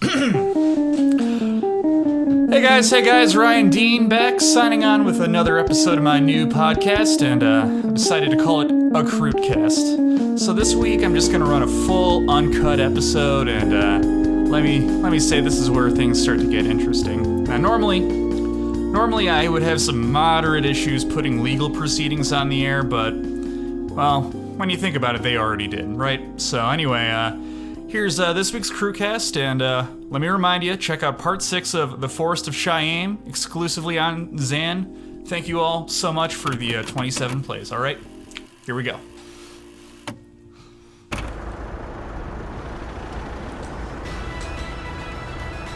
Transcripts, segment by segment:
Hey guys, Ryan Dean back, signing on with another episode of my new podcast, and I decided to call it a Crootcast. So this week I'm just gonna run a full uncut episode, and let me say this is where things start to get interesting. Now normally I would have some moderate issues putting legal proceedings on the air, but well, when you think about it, they already did, right? So anyway, here's this week's Crootcast, and let me remind you, check out part 6 of The Forest of Cheyenne, exclusively on Zan. Thank you all so much for the 27 plays, alright? Here we go.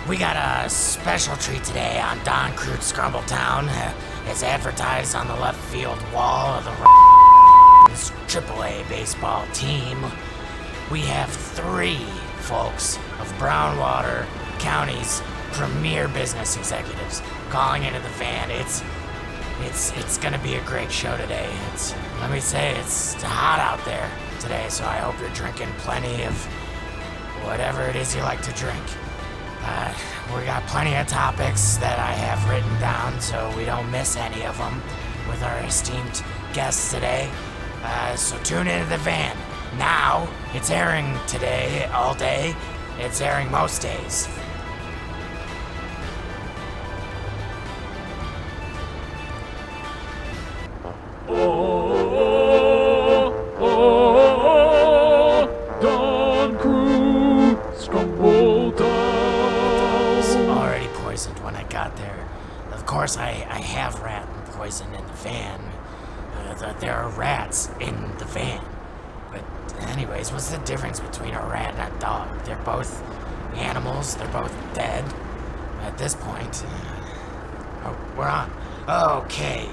We got a special treat today on Don Croot's Scrumbletown. It's advertised on the left field wall of the AAA baseball team. We have 3 folks of Brownwater County's premier business executives calling into the van. It's gonna be a great show today. Let me say, it's hot out there today, so I hope you're drinking plenty of whatever it is you like to drink. We got plenty of topics that I have written down so we don't miss any of them with our esteemed guests today. So tune into the van. Now, it's airing today, all day. It's airing most days. Don Croot, Scrumbletown. I was already poisoned when I got there. Of course, I have rat poison in the van. There are rats in the van. But anyways, what's the difference between a rat and a dog? They're both animals. They're both dead at this point. Oh, we're on. Okay.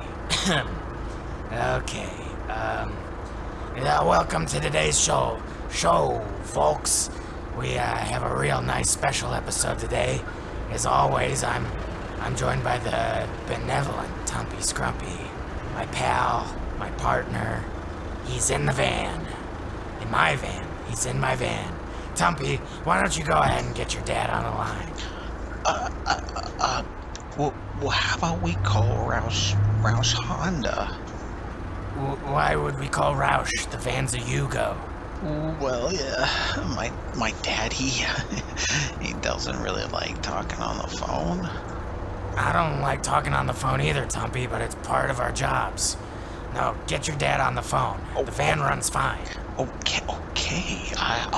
Okay. Welcome to today's show, folks. We have a real nice special episode today. As always, I'm joined by the benevolent Tumpy Scrumpy, my pal, my partner. He's in the van. In my van. He's in my van. Tumpy, why don't you go ahead and get your dad on the line? Well, how about we call Roush Honda? Why would we call Roush? The van's a Yugo. Well, yeah, my dad, he doesn't really like talking on the phone. I don't like talking on the phone either, Tumpy, but it's part of our jobs. No, get your dad on the phone. The van runs fine. Okay. I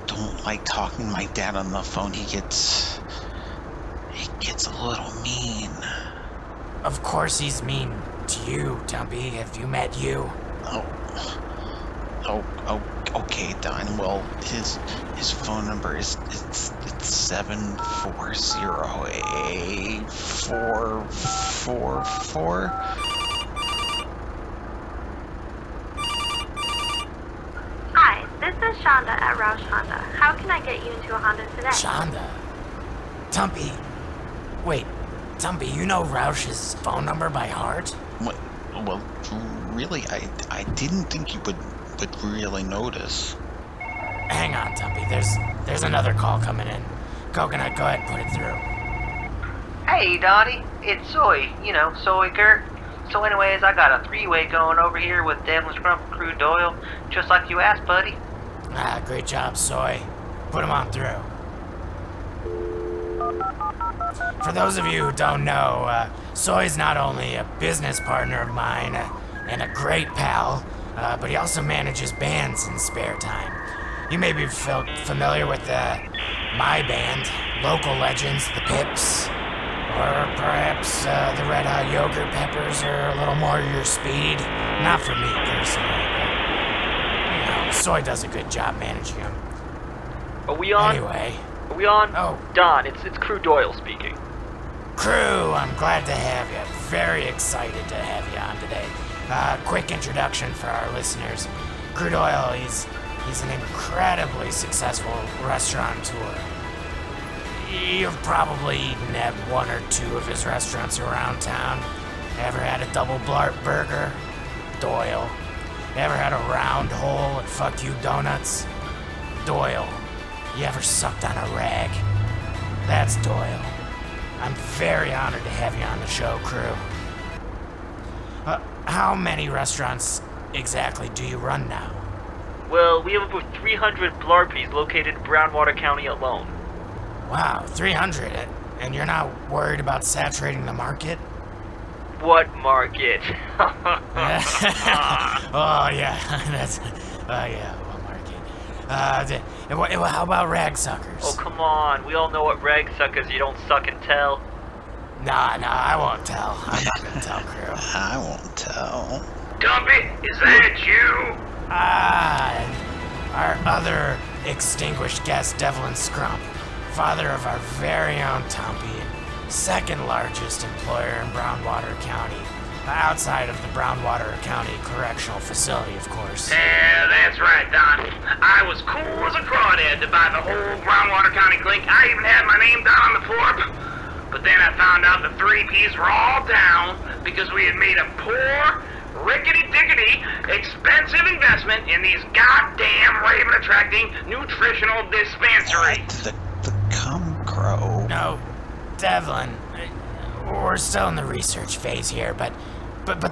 don't like talking to my dad on the phone. He gets a little mean. Of course he's mean to you, Tumpy. Have you met you? Okay, Don. Well, his phone number is it's 740-444. Hi, this is Shonda at Roush Honda. How can I get you into a Honda today? Shonda? Tumpy. Wait, Tumpy, you know Roush's phone number by heart? Well, really, I didn't think you would really notice. Hang on, Tumpy. There's another call coming in. Coconut, go ahead, put it through. Hey, Donnie. It's Soy. Soy Kurt. So anyways, I got a 3-way going over here with Devlin Scrump and Crew Doyle, just like you asked, buddy. Great job, Soy. Put him on through. For those of you who don't know, Soy's not only a business partner of mine and a great pal, but he also manages bands in spare time. You may be familiar with my band, local legends, the Pips, or perhaps the Red Hot Yogurt Peppers are a little more your speed. Not for me personally, but Soy does a good job managing them. Are we on? Anyway. Are we on? Oh. Don, it's Crew Doyle speaking. Crew, I'm glad to have you. Very excited to have you on today. Quick introduction for our listeners. Crew Doyle, he's an incredibly successful restaurateur. You've probably eaten at 1 or 2 of his restaurants around town. Ever had a double blart burger? Doyle. Ever had a round hole at Fuck You Donuts? Doyle. You ever sucked on a rag? That's Doyle. I'm very honored to have you on the show, Crew. How many restaurants exactly do you run now? Well, we have over 300 blarpies located in Brownwater County alone. Wow, 300, and you're not worried about saturating the market? What market? Oh yeah, what market? How about rag suckers? Oh, come on. We all know what rag suckers you don't suck and tell. Nah, I won't tell. I'm not gonna tell, Crew. I won't tell. Dumpy, is that you? And our other extinguished guest, Devlin Scrump, father of our very own Tumpy, second largest employer in Brownwater County, outside of the Brownwater County Correctional Facility, of course. Yeah, that's right, Don. I was cool as a crawdad to buy the whole Brownwater County clink. I even had my name down on the floor. But then I found out the 3Ps were all down because we had made a poor, rickety-dickety, expensive investment in these goddamn raven-attracting nutritional dispensaries. The cum crow. No, Devlin, we're still in the research phase here, but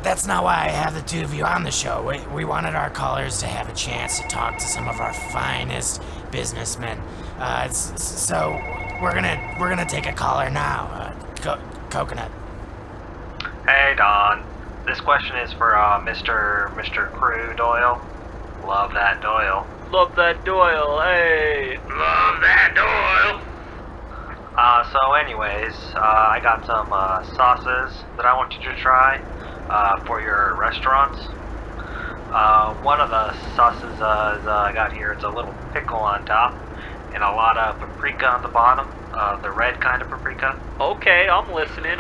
that's not why I have the two of you on the show. We wanted our callers to have a chance to talk to some of our finest businessmen. So we're gonna take a caller now. Coconut. Hey, Don. This question is for Mr. Crew Doyle. Love that Doyle. Love that Doyle, hey. Love that Doyle. So anyways, I got some sauces that I want you to try for your restaurants. One of the sauces I got here, it's a little pickle on top and a lot of paprika on the bottom, the red kind of paprika. Okay, I'm listening.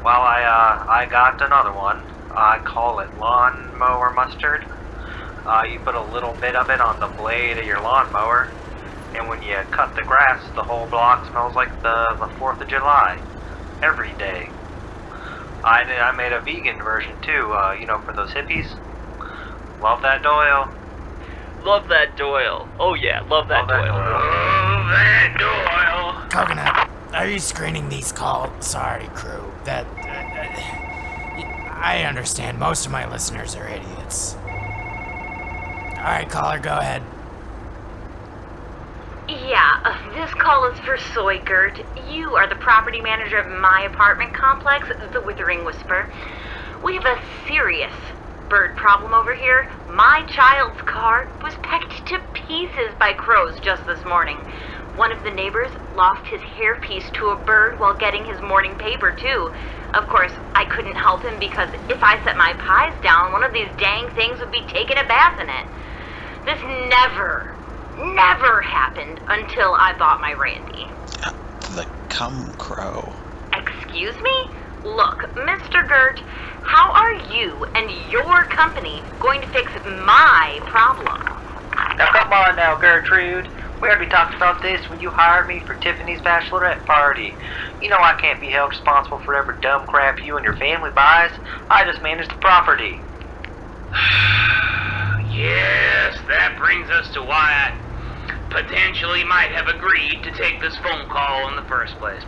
Well, I got another one. I call it lawnmower mustard. You put a little bit of it on the blade of your lawnmower, and when you cut the grass, the whole block smells like the 4th of July. Every day. I made a vegan version too, for those hippies. Love that Doyle. Love that Doyle. Oh yeah, love that Doyle. Love that Doyle. Coconut, are you screening these calls? Sorry, Crew. I understand. Most of my listeners are idiots. All right, caller, go ahead. Yeah, this call is for Soy Gert. You are the property manager of my apartment complex, the Withering Whisper. We have a serious bird problem over here. My child's car was pecked to pieces by crows just this morning. One of the neighbors lost his hairpiece to a bird while getting his morning paper, too. Of course, I couldn't help him because if I set my pies down, one of these dang things would be taking a bath in it. This never happened until I bought my Randy. The cum crow. Excuse me? Look, Mr. Gert, how are you and your company going to fix my problem? Now come on now, Gertrude. We already talked about this when you hired me for Tiffany's bachelorette party. You know I can't be held responsible for every dumb crap you and your family buys. I just manage the property. Yes, that brings us to why I potentially might have agreed to take this phone call in the first place.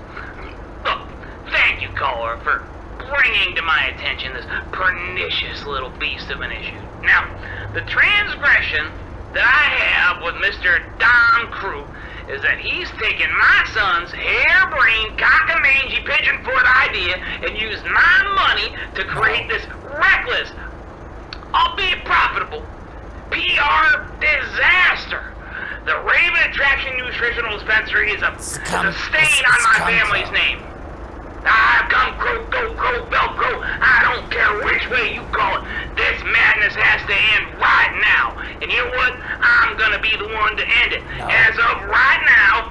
Look, thank you, caller, for bringing to my attention this pernicious little beast of an issue. Now, the transgression that I have with Mr. Don Croot is that he's taken my son's harebrained, cockamangy, pigeon-foot idea and used my money to create this reckless, albeit profitable, PR disaster. The Raven Attraction Nutritional Dispensary is a stain on my family's name. Come Crow, go Crow, bell Crow, I don't care which way you call it. This madness has to end right now. And you know what? I'm gonna be the one to end it. No. As of right now,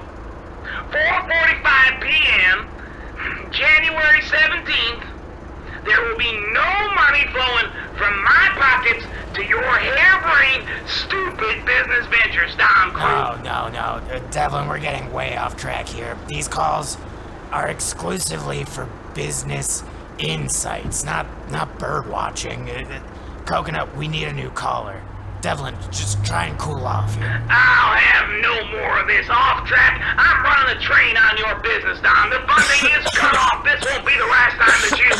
4:45 p.m., January 17th, there will be no money flowing from my pockets to your harebrained, stupid business ventures, Don Croot. No. Devlin, we're getting way off track here. These calls are exclusively for business insights, not bird watching. Coconut, we need a new caller. Devlin, just try and cool off here. I'll have more of this off track. I'm running the train on your business, Don. The funding is cut off. This won't be the last time that you...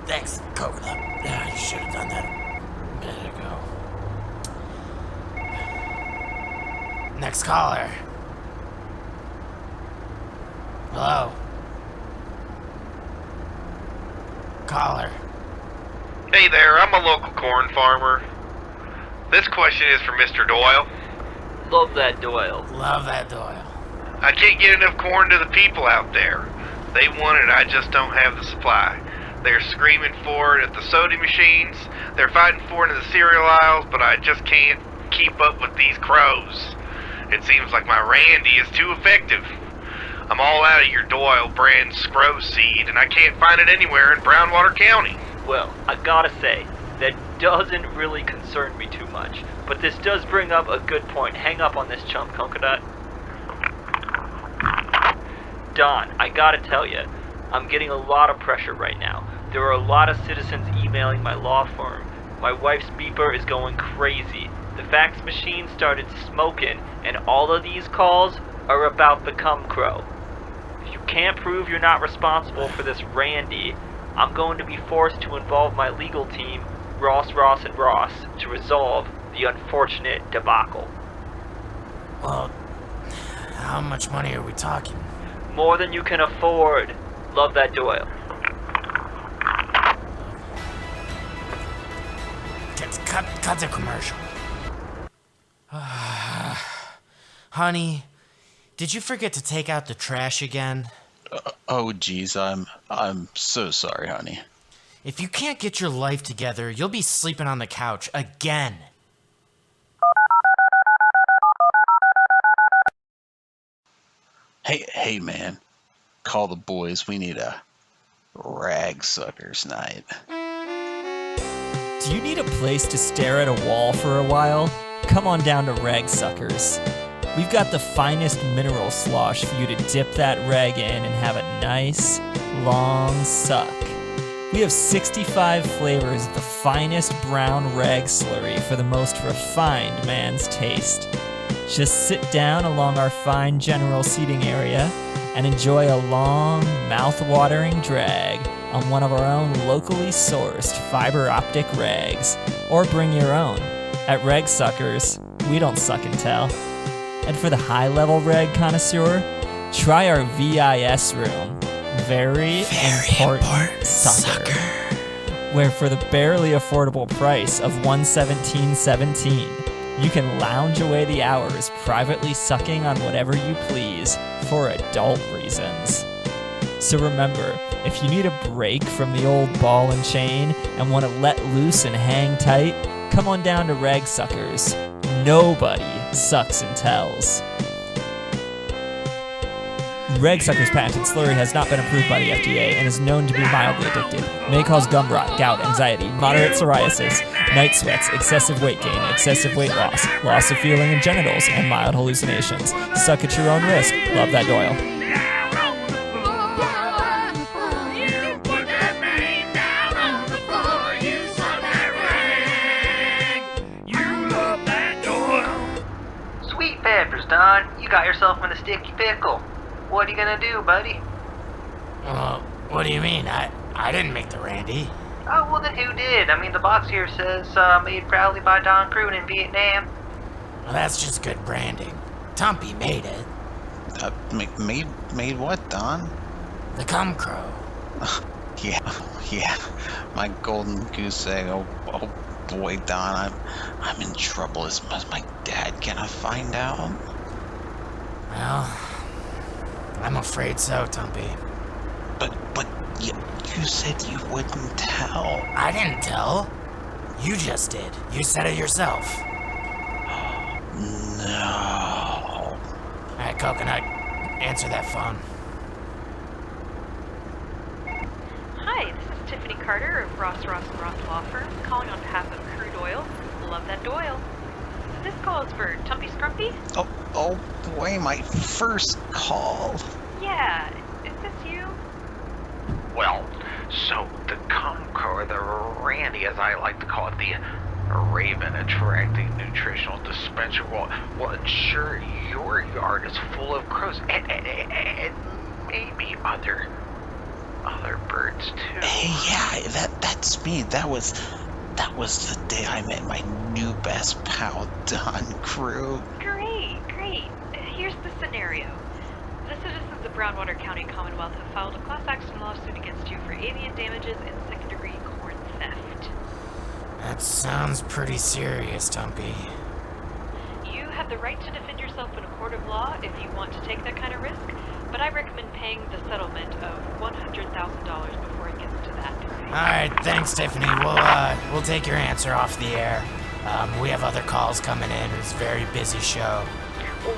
Thanks, Coconut. Yeah, you should have done that a minute ago. Next caller. Hello? Caller. Hey there, I'm a local corn farmer. This question is for Mr. Doyle. Love that Doyle. Love that Doyle. I can't get enough corn to the people out there. They want it, I just don't have the supply. They're screaming for it at the soda machines. They're fighting for it in the cereal aisles, but I just can't keep up with these crows. It seems like my Randy is too effective. I'm all out of your Doyle brand scrow seed, and I can't find it anywhere in Brownwater County. Well, I gotta say, that doesn't really concern me too much. But this does bring up a good point. Hang up on this chump, Coconut. Don, I gotta tell you, I'm getting a lot of pressure right now. There are a lot of citizens emailing my law firm. My wife's beeper is going crazy. The fax machine started smoking, and all of these calls are about the cum crow. If you can't prove you're not responsible for this Randy, I'm going to be forced to involve my legal team, Ross, and Ross, to resolve the unfortunate debacle. Well, how much money are we talking? More than you can afford. Love that Doyle. Cut the commercial. Honey, did you forget to take out the trash again? Oh, geez, I'm so sorry, honey. If you can't get your life together, you'll be sleeping on the couch again. Hey, man. Call the boys. We need a rag suckers night. Do you need a place to stare at a wall for a while? Come on down to Rag Suckers. We've got the finest mineral slosh for you to dip that rag in and have a nice, long suck. We have 65 flavors of the finest brown rag slurry for the most refined man's taste. Just sit down along our fine general seating area and enjoy a long, mouth-watering drag on one of our own locally sourced fiber optic rags, or bring your own. At Rag Suckers, we don't suck and tell. And for the high-level rag connoisseur, try our VIS room, very important sucker, where for the barely affordable price of $117.17, you can lounge away the hours privately sucking on whatever you please for adult reasons. So remember, if you need a break from the old ball and chain and want to let loose and hang tight, come on down to Rag Suckers. Nobody sucks and tells. Rag Suckers patented slurry has not been approved by the FDA and is known to be mildly addictive. May cause gum rot, gout, anxiety, moderate psoriasis, night sweats, excessive weight gain, excessive weight loss, loss of feeling in genitals, and mild hallucinations. Suck at your own risk. Love that Doyle. Sweet peppers, Don. You got yourself in a sticky pickle. What are you gonna do, buddy? What do you mean? I didn't make the Randy. Oh, well then who did? I mean, the box here says, made proudly by Don Croot in Vietnam. Well, that's just good branding. Tumpy made it. Made what, Don? The cum crow. Yeah. My golden goose egg. Oh boy, Don, I'm in trouble. Is my dad gonna find out? Well, I'm afraid so, Tumpy. But you said you wouldn't tell. I didn't tell. You just did. You said it yourself. No. Alright, Coconut, answer that phone. Hi, this is Tiffany Carter of Ross and Ross Law Firm, calling on behalf of Croot Oil. Love that Doyle. This call is for Tumpy Scrumpy? Oh boy, my first call. Yeah, is this you? Well, so the cum crow, or the Randy as I like to call it, the a raven attracting nutritional dispenser will ensure your yard is full of crows and maybe other birds too. Hey, yeah, that's me. That was the day I met my new best pal, Don Croot. Great. Here's the scenario. The citizens of Brownwater County Commonwealth have filed a class action lawsuit against you for avian damages and second-degree corn theft. That sounds pretty serious, Tumpy. You have the right to defend yourself in a court of law if you want to take that kind of risk, but I recommend paying the settlement of $100,000 before it gets to that. Alright, thanks, Tiffany. We'll take your answer off the air. We have other calls coming in. It's a very busy show.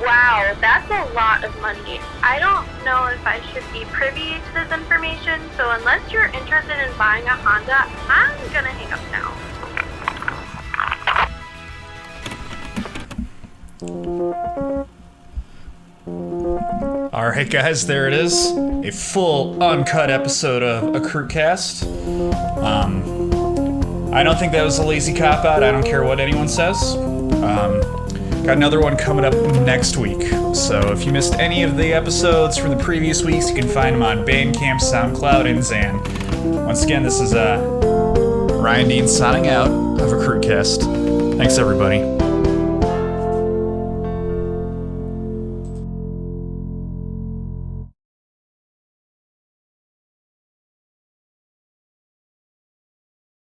Wow, that's a lot of money. I don't know if I should be privy to this information, so unless you're interested in buying a Honda, I'm gonna hang up now. Alright guys, there it is. A full uncut episode of a Crootcast. I don't think that was a lazy cop-out. I don't care what anyone says. Got another one coming up next week. So if you missed any of the episodes from the previous weeks, you can find them on Bandcamp, SoundCloud, and Zan. Once again, this is Ryan Dean signing out of a Crootcast. Thanks everybody.